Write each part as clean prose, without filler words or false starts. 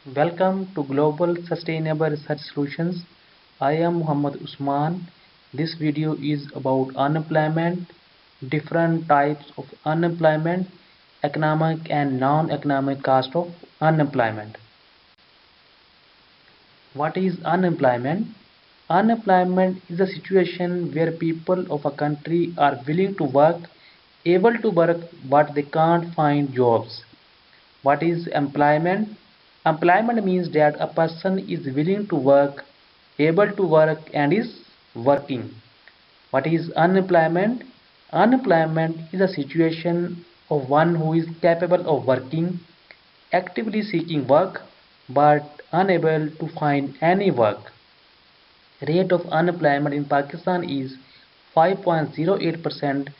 Welcome to Global Sustainable Research Solutions. I am Muhammad Usman. This video is about unemployment, different types of unemployment, economic and non-economic cost of unemployment. What is unemployment? Unemployment is a situation where people of a country are willing to work, able to work, but they can't find jobs. What is employment? Employment means that a person is willing to work, able to work, and is working. What is unemployment? Unemployment is a situation of one who is capable of working, actively seeking work, but unable to find any work. Rate of unemployment in Pakistan is 5.08%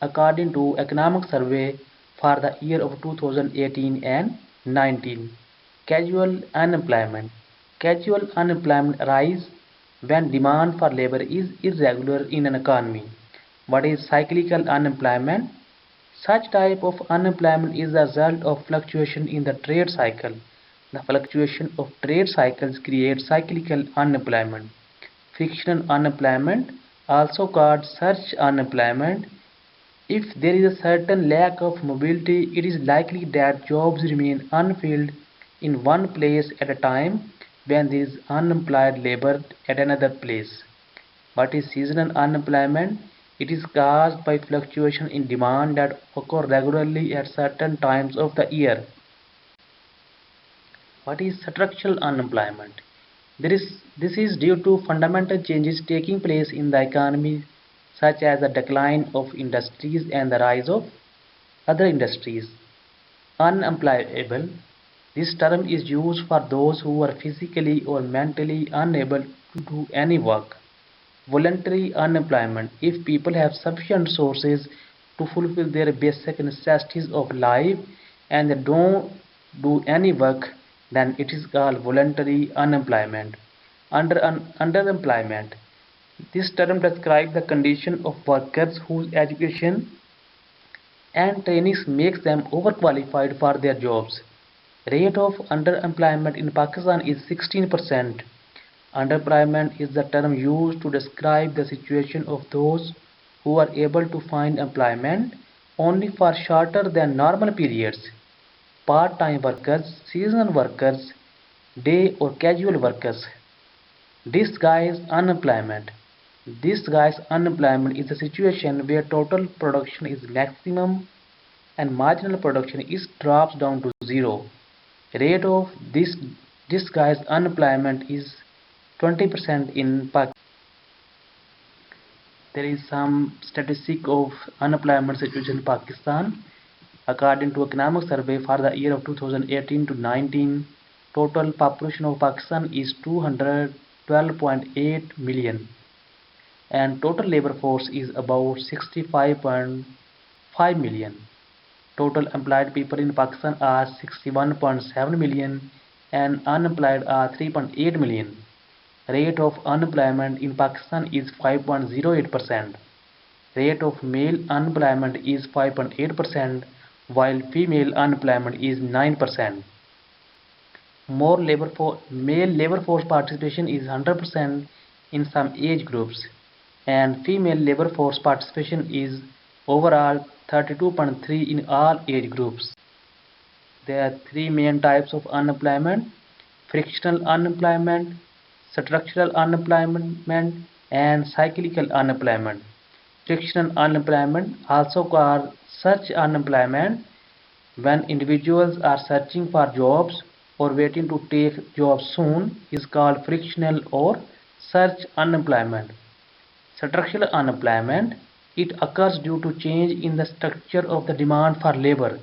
according to Economic Survey for the year of 2018 and 19. Casual unemployment. Casual unemployment arises when demand for labor is irregular in an economy. What is cyclical unemployment? Such type of unemployment is the result of fluctuation in the trade cycle. The fluctuation of trade cycles creates cyclical unemployment. Frictional unemployment, also called surge unemployment. If there is a certain lack of mobility, it is likely that jobs remain unfilled in one place at a time when there is unemployed labor at another place. What is seasonal unemployment? It is caused by fluctuation in demand that occur regularly at certain times of the year. What is structural unemployment? This is due to fundamental changes taking place in the economy, such as the decline of industries and the rise of other industries. Unemployable. This term is used for those who are physically or mentally unable to do any work. Voluntary unemployment. If people have sufficient resources to fulfill their basic necessities of life and they don't do any work, then it is called voluntary unemployment. Underemployment. This term describes the condition of workers whose education and trainings makes them overqualified for their jobs. Rate of underemployment in Pakistan is 16%. Underemployment is the term used to describe the situation of those who are able to find employment only for shorter than normal periods. Part-time workers, seasonal workers, day or casual workers. Disguised unemployment. Disguised unemployment is a situation where total production is maximum and marginal production is drops down to zero. Rate of this disguised unemployment is 20% in Pakistan. There is some statistic of unemployment situation in Pakistan. According to Economic Survey for the year of 2018 to 19, total population of Pakistan is 212.8 million and total labor force is about 65.5 million. Total employed people in Pakistan are 61.7 million and unemployed are 3.8 million. Rate of unemployment in Pakistan is 5.08%. Rate of male unemployment is 5.8% while female unemployment is 9%. Male labor force participation is 100% in some age groups and female labor force participation is overall 32.3 in all age groups. There are three main types of unemployment: frictional unemployment, structural unemployment, and cyclical unemployment. Frictional unemployment, also called search unemployment, when individuals are searching for jobs or waiting to take jobs soon, is called frictional or search unemployment. Structural unemployment, it occurs due to change in the structure of the demand for labor.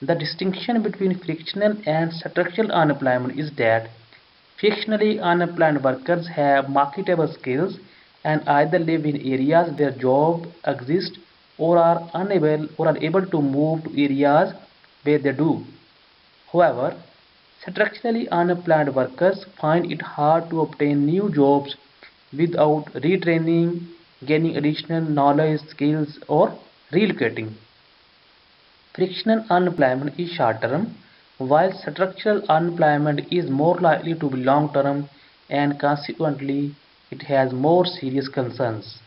The distinction between frictional and structural unemployment is that frictionally unemployed workers have marketable skills and either live in areas where jobs exist or are unable or are able to move to areas where they do. However, structurally unemployed workers find it hard to obtain new jobs without retraining, gaining additional knowledge, skills, or relocating. Frictional unemployment is short term. while structural unemployment is more likely to be long-term and consequently it has more serious concerns.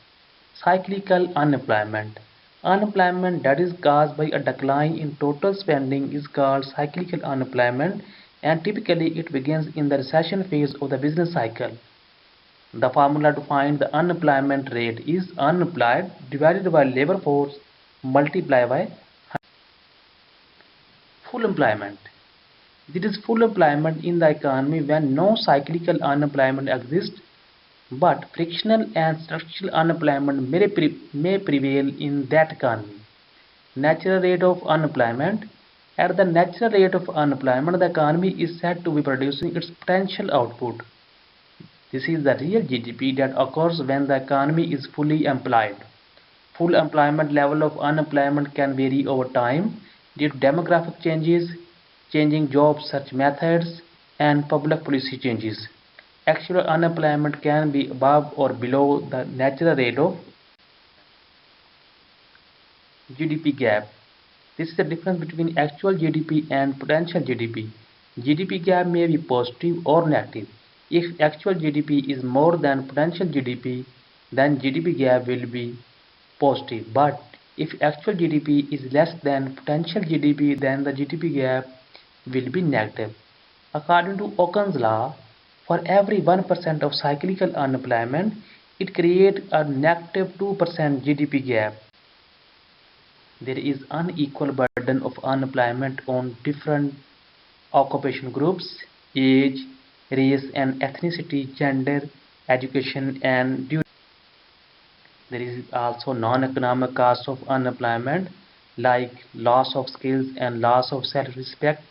Cyclical unemployment. Unemployment that is caused by a decline in total spending is called cyclical unemployment, and typically it begins in the recession phase of the business cycle. The formula to find the unemployment rate is unemployed divided by labor force multiplied by full employment. There is full employment in the economy when no cyclical unemployment exists, but frictional and structural unemployment may prevail in that economy. Natural rate of unemployment. At the natural rate of unemployment, the economy is said to be producing its potential output. This is the real GDP that occurs when the economy is fully employed. Full employment level of unemployment can vary over time due to demographic changes, changing job search methods, and public policy changes. Actual unemployment can be above or below the natural rate of GDP gap. This is the difference between actual GDP and potential GDP. GDP gap may be positive or negative. If actual GDP is more than potential GDP, then GDP gap will be positive. But if actual GDP is less than potential GDP, then the GDP gap will be negative. According to Okun's law, for every 1% of cyclical unemployment, it creates a negative 2% GDP gap. There is unequal burden of unemployment on different occupation groups, age, race and ethnicity, gender, education and duty. There is also non-economic cost of unemployment like loss of skills and loss of self-respect,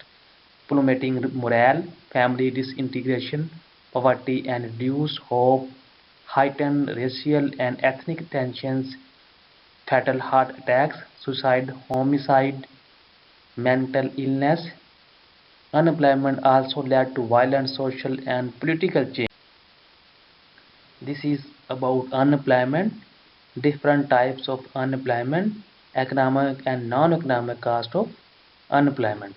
plummeting morale, family disintegration, poverty and reduced hope, heightened racial and ethnic tensions, fatal heart attacks, suicide, homicide, mental illness. Unemployment also led to violent social and political change. This is about unemployment, different types of unemployment, economic and non-economic cost of unemployment.